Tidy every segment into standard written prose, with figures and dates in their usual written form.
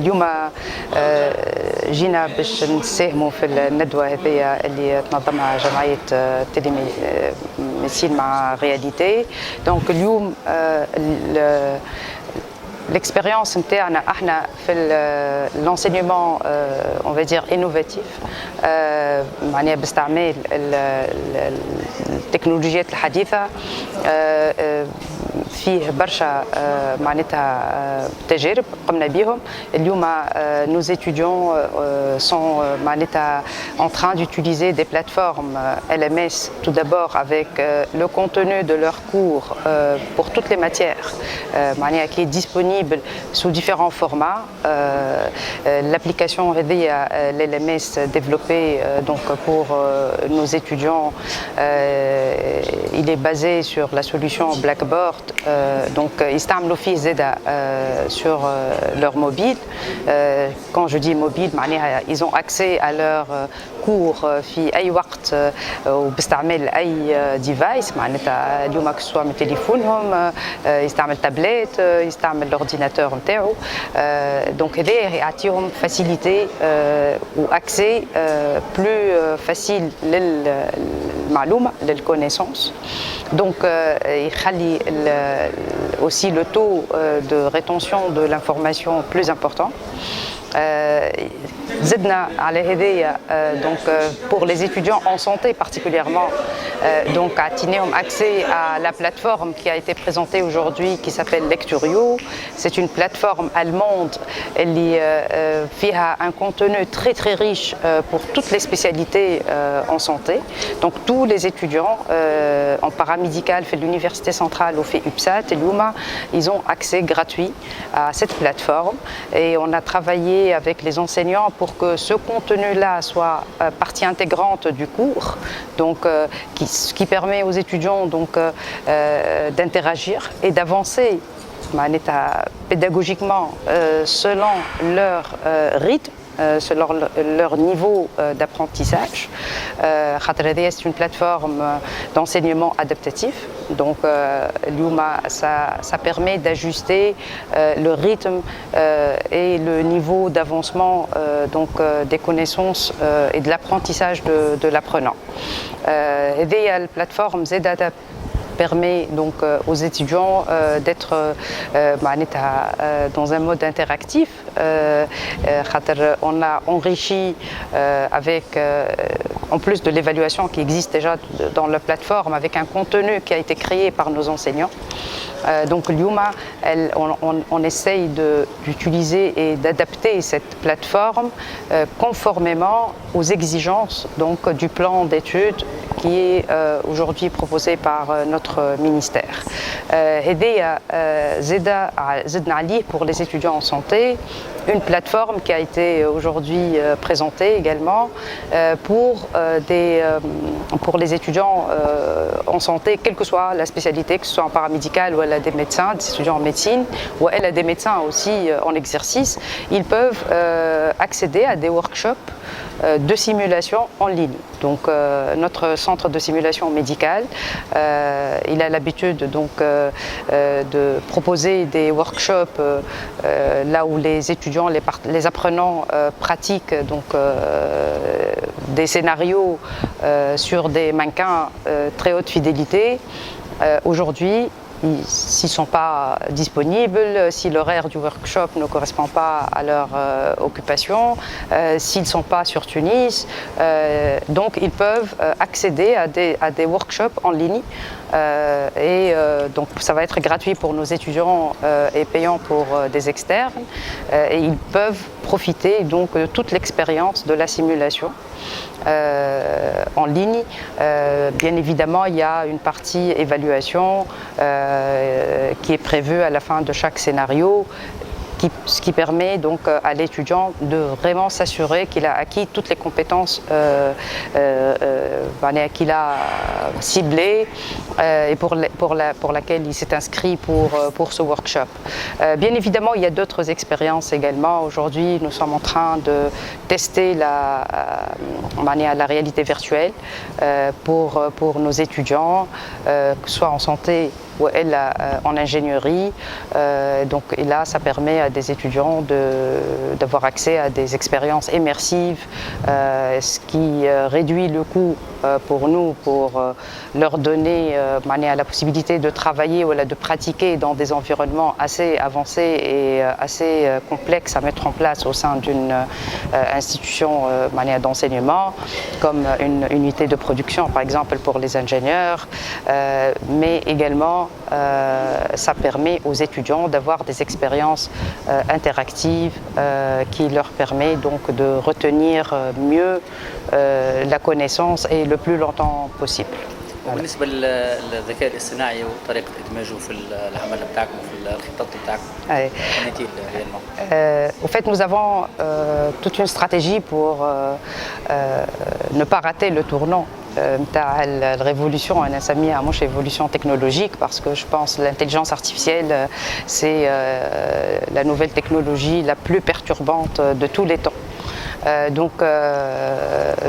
اليوم جينا باش نساهموا في الندوة هذه اللي تنظمها جمعية تيليميديسين مع رياليتي. دونك اليوم l'expérience نتاعنا احنا في l'enseignement on va dire innovatif معناها باستعمال التكنولوجيات الحديثة فيه برشا معناتها تجارب قمنا بهم. اليوم nos étudiants sont معناتها en train d'utiliser des plateformes LMS tout d'abord avec le contenu de leurs cours pour toutes les matières معناها qui est disponible sous différents formats. L'application LMS développée donc pour nos étudiants il est basé sur la solution Blackboard. Donc يستعملوا فيه زادا sur leur mobile. Quand je dis mobile معناها ils ont accès à leur cours في أي وقت وباستعمال أي device معناتها اليوم كسوا من تليفونهم يستعمل تابلت يستعمل l'ordinateur نتاعو. Donc هذا يعطيهم facilité ou accès plus facile للمعلومة للconnaissance. Donc يخلي aussi le taux de rétention de l'information plus important. زدنا على هذايا donc pour les étudiants en santé particulièrement donc عطيناهم accès à la plateforme qui a été présentée aujourd'hui qui s'appelle Lecturio. C'est une plateforme allemande اللي فيها un contenu très très riche pour toutes les spécialités en santé. Donc tous les étudiants en paramédical في l'université centrale ou في UPSAT اليوم ils ont accès gratuit à cette plateforme et on a travaillé avec les enseignants pour que ce contenu-là soit partie intégrante du cours, donc qui permet aux étudiants donc d'interagir et d'avancer pédagogiquement selon leur rythme. Selon leur niveau d'apprentissage. C'est une plateforme d'enseignement adaptatif. Donc, ça permet d'ajuster le rythme et le niveau d'avancement donc, des connaissances et de l'apprentissage de l'apprenant. La plateforme ZData permet donc aux étudiants d'être dans un mode interactif. On a enrichi avec, en plus de l'évaluation qui existe déjà dans la plateforme, avec un contenu qui a été créé par nos enseignants. Donc l'IUMA, on essaye d'utiliser et d'adapter cette plateforme conformément aux exigences donc, du plan d'études qui est aujourd'hui proposé par notre ministère. زدنا عليه pour les étudiants en santé, une plateforme qui a été aujourd'hui présentée également pour les étudiants en santé, quelle que soit la spécialité, que ce soit en paramédical ou elle a des médecins, des étudiants en médecine, ou elle a des médecins aussi en exercice, ils peuvent accéder à des workshops de simulation en ligne. Donc notre centre de simulation médicale, il a l'habitude donc de proposer des workshops là où les étudiants, les apprenants pratiquent donc des scénarios sur des mannequins très haute fidélité. Aujourd'hui, s'ils ne sont pas disponibles, si l'horaire du workshop ne correspond pas à leur occupation, s'ils ne sont pas sur Tunis, donc ils peuvent accéder à des workshops en ligne. Donc ça va être gratuit pour nos étudiants et payant pour des externes. Et ils peuvent profiter donc de toute l'expérience de la simulation en ligne. Bien évidemment, il y a une partie évaluation qui est prévue à la fin de chaque scénario, ce qui permet donc à l'étudiant de vraiment s'assurer qu'il a acquis toutes les compétences qu'il a ciblées et pour laquelle il s'est inscrit pour ce workshop. Bien évidemment, il y a d'autres expériences également. Aujourd'hui, nous sommes en train de tester la réalité virtuelle pour nos étudiants, que ce soit en santé ou elle en ingénierie. Donc, et là, ça permet à des étudiants d'avoir accès à des expériences immersives, ce qui réduit le coût pour nous, pour leur donner la possibilité de travailler ou de pratiquer dans des environnements assez avancés et assez complexes à mettre en place au sein d'une institution d'enseignement, comme une unité de production par exemple pour les ingénieurs, mais également ça permet aux étudiants d'avoir des expériences interactives qui leur permet donc de retenir mieux la connaissance et le plus longtemps possible. وبالنسبة للذكاء الاصطناعي وطريقة إدماجه في العمل بتاعكم وفي الخطط بتاعكم Au fait, nous avons toute une stratégie pour ne pas rater le tournant la révolution, évolution technologique, parce que je pense que l'intelligence artificielle, c'est la nouvelle technologie la plus perturbante de tous les temps. Donc,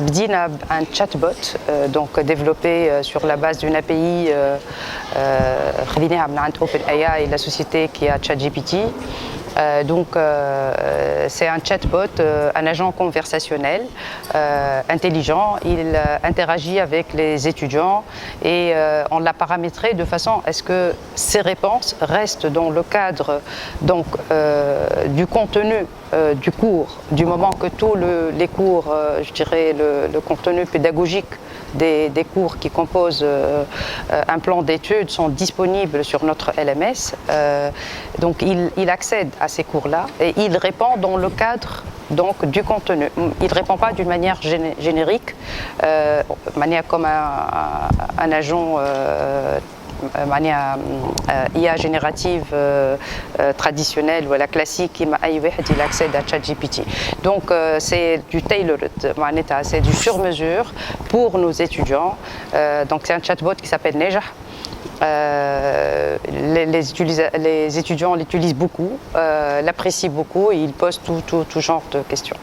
بدينا un chatbot développé sur la base d'une API خذيناها من عند OpenAI, la société qui a ChatGPT. C'est un chatbot, un agent conversationnel intelligent. Il interagit avec les étudiants et on l'a paramétré de façon à ce que ses réponses restent dans le cadre du contenu du cours, du moment que tous les cours, je dirais le contenu pédagogique des cours qui composent un plan d'études sont disponibles sur notre LMS. Donc il accède à ces cours-là et il répond dans le cadre du contenu. Il ne répond pas d'une manière générique, comme un agent IA générative traditionnelle ou la classique il accède à ChatGPT. Donc c'est du tailored, c'est du sur-mesure pour nos étudiants. Donc c'est un chatbot qui s'appelle Nejah. Les étudiants l'utilisent beaucoup, l'apprécient beaucoup et ils posent tout genre de questions.